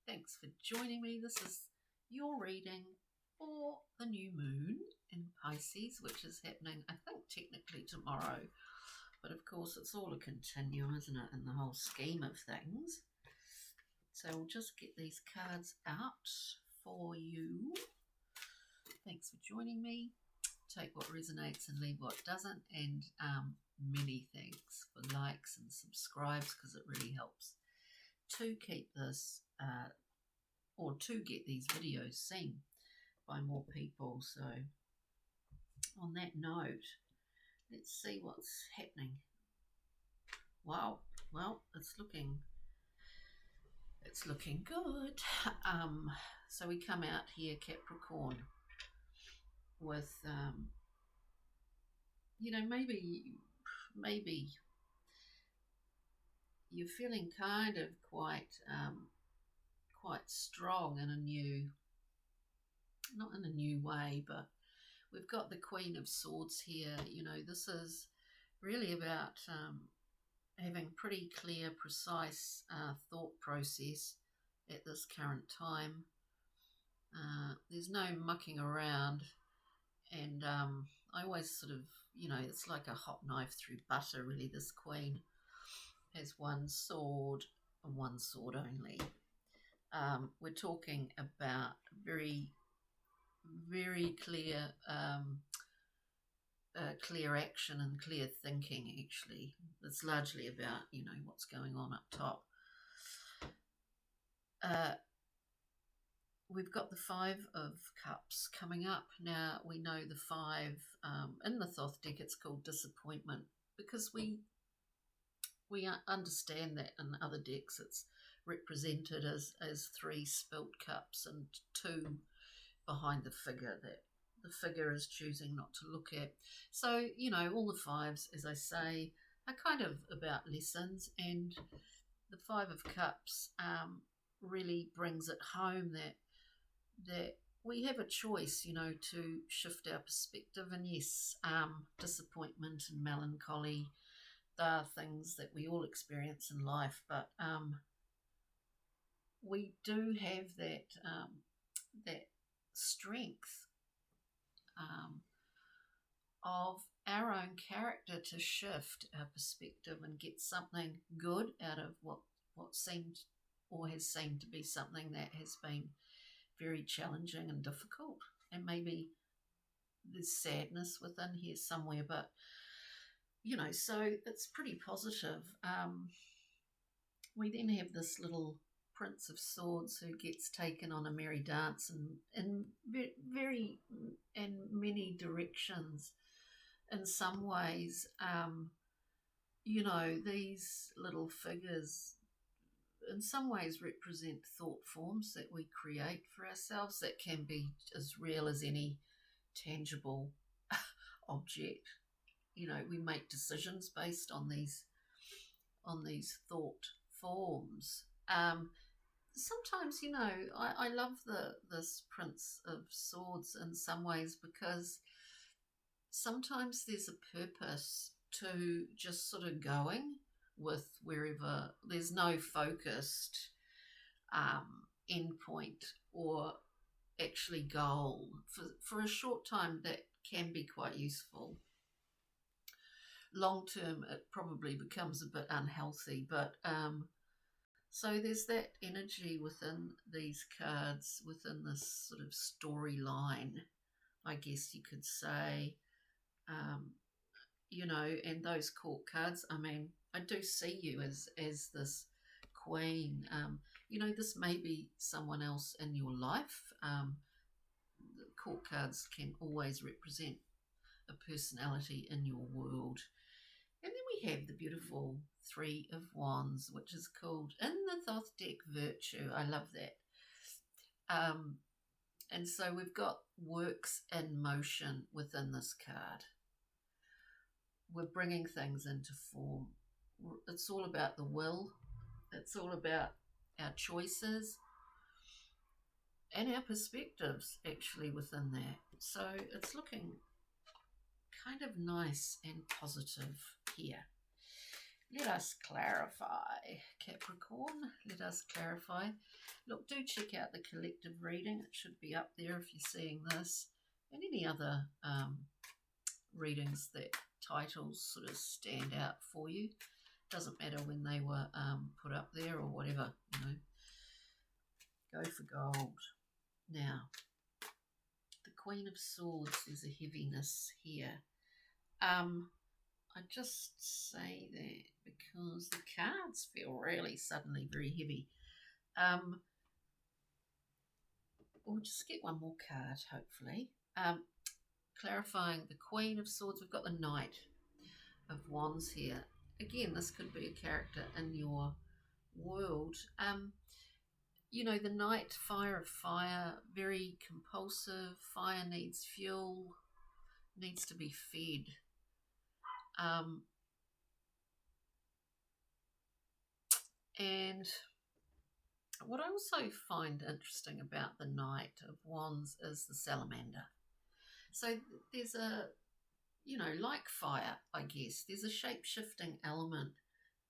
Thanks for joining me. This is your reading for the new moon in Pisces, which is happening, I think, technically tomorrow. But of course, it's all a continuum, isn't it, in the whole scheme of things. So we'll just get these cards out for you. Thanks for joining me. Take what resonates and leave what doesn't. And many thanks for likes and subscribes, because it really helps to keep this or to get these videos seen by more people. So on that note, let's see what's happening. Wow, well, it's looking good. So we come out here, Capricorn, with maybe you're feeling kind of quite strong in a new, not in a new way, but we've got the Queen of Swords here. This is really about having pretty clear, precise thought process at this current time. There's no mucking around, and I always sort of, it's like a hot knife through butter, really. This Queen has one sword and one sword only. We're talking about very, very clear clear action and clear thinking, actually. It's largely about, what's going on up top. We've got the Five of Cups coming up. Now, we know the five, in the Thoth deck, it's called disappointment, because we understand that in other decks it's represented as three spilt cups and two behind the figure that the figure is choosing not to look at. So, all the fives, as I say, are kind of about lessons, and the Five of Cups really brings it home that we have a choice, to shift our perspective. And yes, disappointment and melancholy, they are things that we all experience in life, but we do have that strength of our own character to shift our perspective and get something good out of what seemed or has seemed to be something that has been very challenging and difficult. And maybe there's sadness within here somewhere, but so it's pretty positive. We then have this little Prince of Swords who gets taken on a merry dance in many directions. In some ways, these little figures in some ways represent thought forms that we create for ourselves that can be as real as any tangible object. We make decisions based on these thought forms. Sometimes, I love this Prince of Swords in some ways, because sometimes there's a purpose to just sort of going with wherever. There's no focused endpoint or actually goal. For a short time, that can be quite useful. Long term, it probably becomes a bit unhealthy, but so there's that energy within these cards, within this sort of storyline, I guess you could say. And those court cards, I do see you as this Queen. This may be someone else in your life. The court cards can always represent a personality in your world. And then we have the beautiful Three of Wands, which is called, in the Thoth deck, Virtue. I love that. And so we've got works in motion within this card. We're bringing things into form. It's all about the will. It's all about our choices and our perspectives, actually, within that. So it's looking kind of nice and positive here. Let us clarify, Capricorn. Let us clarify. Look, do check out the collective reading. It should be up there if you're seeing this. And any other readings that titles sort of stand out for you. Doesn't matter when they were put up there or whatever, you know. Go for gold. Now, the Queen of Swords, there's a heaviness here. I just say that because the cards feel really suddenly very heavy. We'll just get one more card, hopefully. Clarifying the Queen of Swords, we've got the Knight of Wands here. Again, this could be a character in your world. You know, the Knight, fire of fire, very compulsive. Fire needs fuel, needs to be fed. And what I also find interesting about the Knight of Wands is the salamander. So there's a, you know, like fire, I guess, there's a shape-shifting element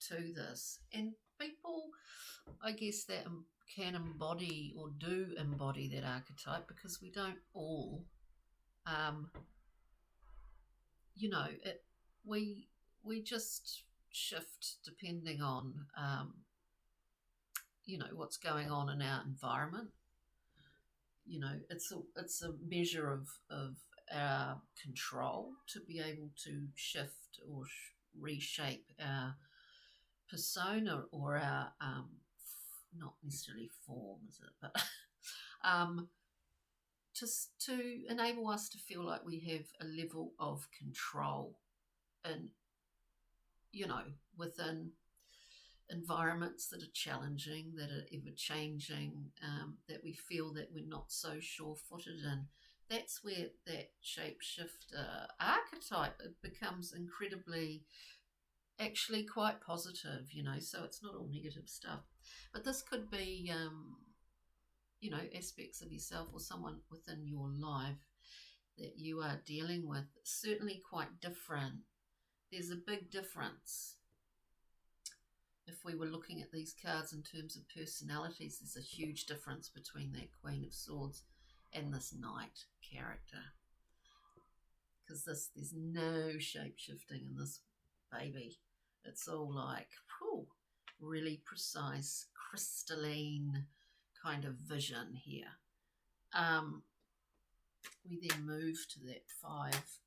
to this. And people, I guess, that can embody or do embody that archetype, because we don't all, you know, we just shift depending on, you know, what's going on in our environment. You know, it's a measure of our control to be able to shift or reshape our persona or our not necessarily form, is it, but to enable us to feel like we have a level of control and, you know, within environments that are challenging, that are ever changing, that we feel that we're not so sure-footed in. That's where that shapeshifter archetype, it becomes incredibly, actually quite positive, you know, so it's not all negative stuff. But this could be, you know, aspects of yourself or someone within your life that you are dealing with, certainly quite different. There's a big difference. If we were looking at these cards in terms of personalities, there's a huge difference between that Queen of Swords and this Knight character. Because there's no shape-shifting in this baby. It's all like, whew, really precise, crystalline kind of vision here. We then move to that five,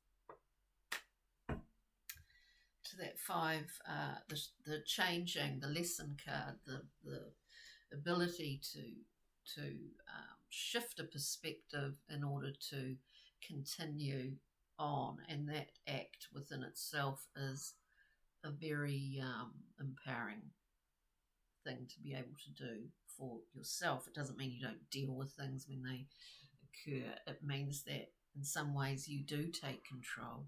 the changing, the lesson card, the ability to shift a perspective in order to continue on, and that act within itself is a very empowering thing to be able to do for yourself. It doesn't mean you don't deal with things when they occur. It means that in some ways you do take control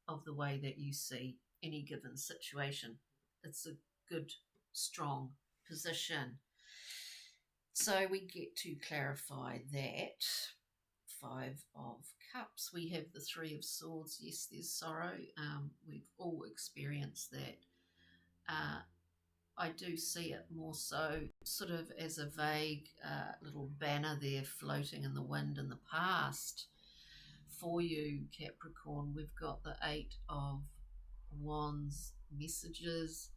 of the way that you see any given situation. It's a good, strong position. So we get to clarify that. Five of Cups. We have the Three of Swords. Yes, there's sorrow. We've all experienced that. I do see it more so sort of as a vague little banner there floating in the wind in the past. For you, Capricorn, we've got the Eight of Wands, messages,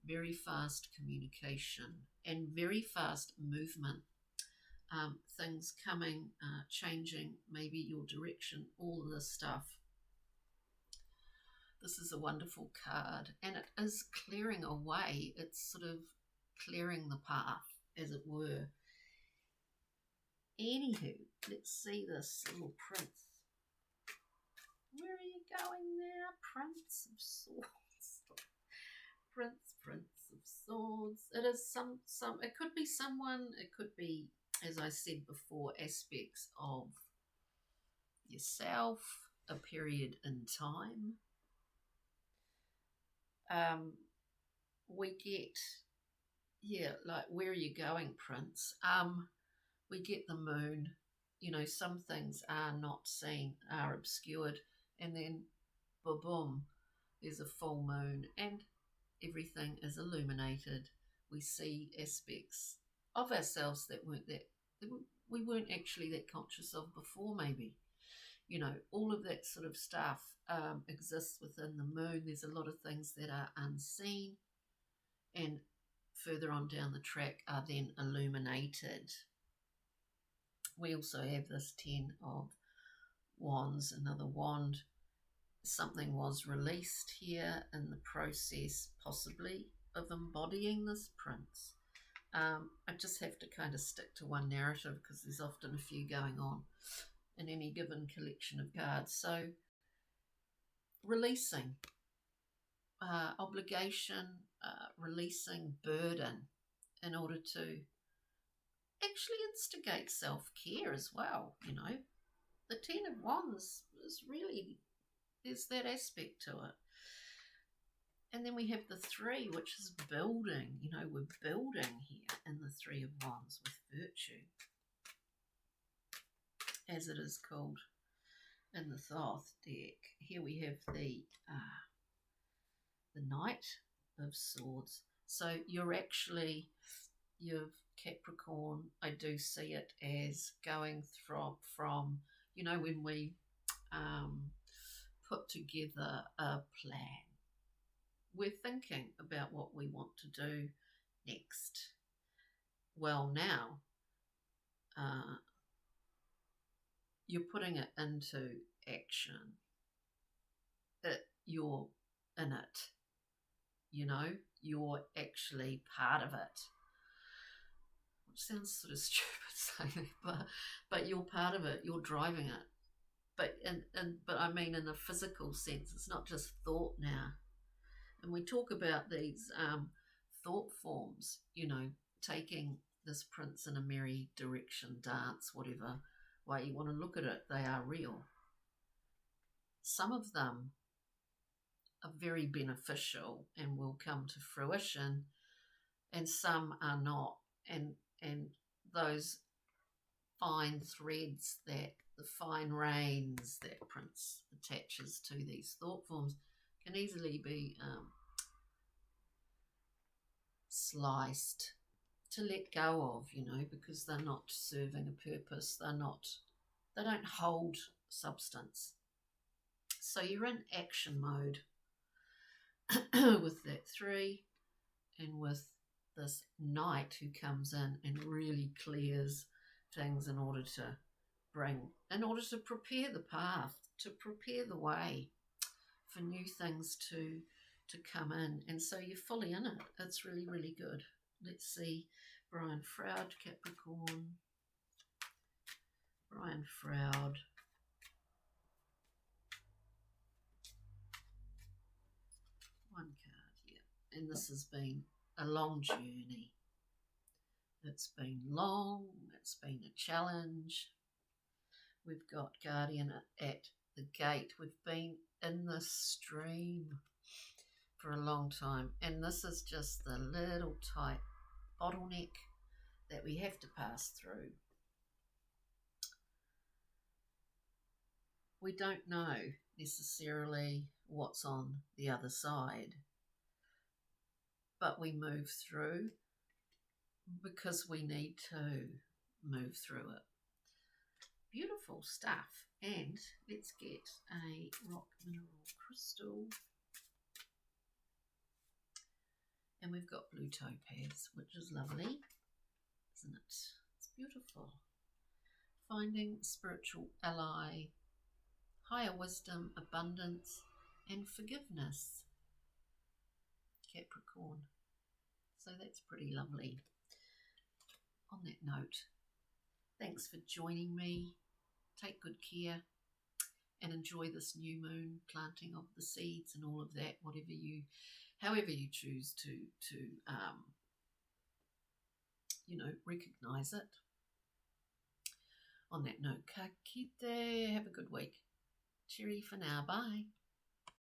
very fast communication and very fast movement. Things coming, changing, maybe your direction, all of this stuff. This is a wonderful card, and it is clearing a way. It's sort of clearing the path, as it were. Anywho, let's see this little prince. Where are you going there, Prince of Swords? Prince of Swords. It is some. It could be someone. It could be, as I said before, aspects of yourself, a period in time. We get, yeah, like, where are you going, Prince? We get the moon. You know, some things are not seen, are obscured, and then boom, there's a full moon. And everything is illuminated. We see aspects of ourselves that we weren't actually that conscious of before, maybe. You know, all of that sort of stuff exists within the moon. There's a lot of things that are unseen, and further on down the track are then illuminated. We also have this 10 of Wands, another wand. Something was released here in the process, possibly, of embodying this prince. I just have to kind of stick to one narrative because there's often a few going on in any given collection of cards. So, releasing obligation, releasing burden in order to actually instigate self-care as well. You know, the 10 of Wands is really, there's that aspect to it. And then we have the 3, which is building. You know, we're building here in the 3 of Wands with virtue, as it is called in the Thoth deck. Here we have the Knight of Swords. So you're Capricorn, I do see it as going from you know, when we put together a plan, we're thinking about what we want to do next. Well, now you're putting it into action. You're in it. You know, you're actually part of it. Which sounds sort of stupid saying that, but you're part of it. You're driving it. But I mean in a physical sense. It's not just thought now. And we talk about these thought forms, you know, taking this prince in a merry direction, dance, whatever way you want to look at it, they are real. Some of them are very beneficial and will come to fruition, and some are not. And those fine threads, that the fine reins that Prince attaches to these thought forms can easily be sliced, to let go of, you know, because they're not serving a purpose. They don't hold substance. So you're in action mode with that 3, and with this Knight who comes in and really clears things in order to prepare the path, to prepare the way for new things to come in. And so you're fully in it. It's really, really good. Let's see, Brian Froud, Capricorn. Brian Froud. One card, yeah. And this has been a long journey. It's been long. It's been a challenge. We've got Guardian at the gate. We've been in this stream for a long time, and this is just the little tight bottleneck that we have to pass through. We don't know necessarily what's on the other side, but we move through because we need to move through it. Beautiful stuff. And let's get a rock mineral crystal. And we've got blue topaz, which is lovely, isn't it? It's beautiful. Finding spiritual ally, higher wisdom, abundance, and forgiveness. Capricorn. So that's pretty lovely. On that note, thanks for joining me. Take good care and enjoy this new moon, planting of the seeds and all of that, however you choose to recognize it. On that note, ka kite, have a good week. Cheery for now, bye.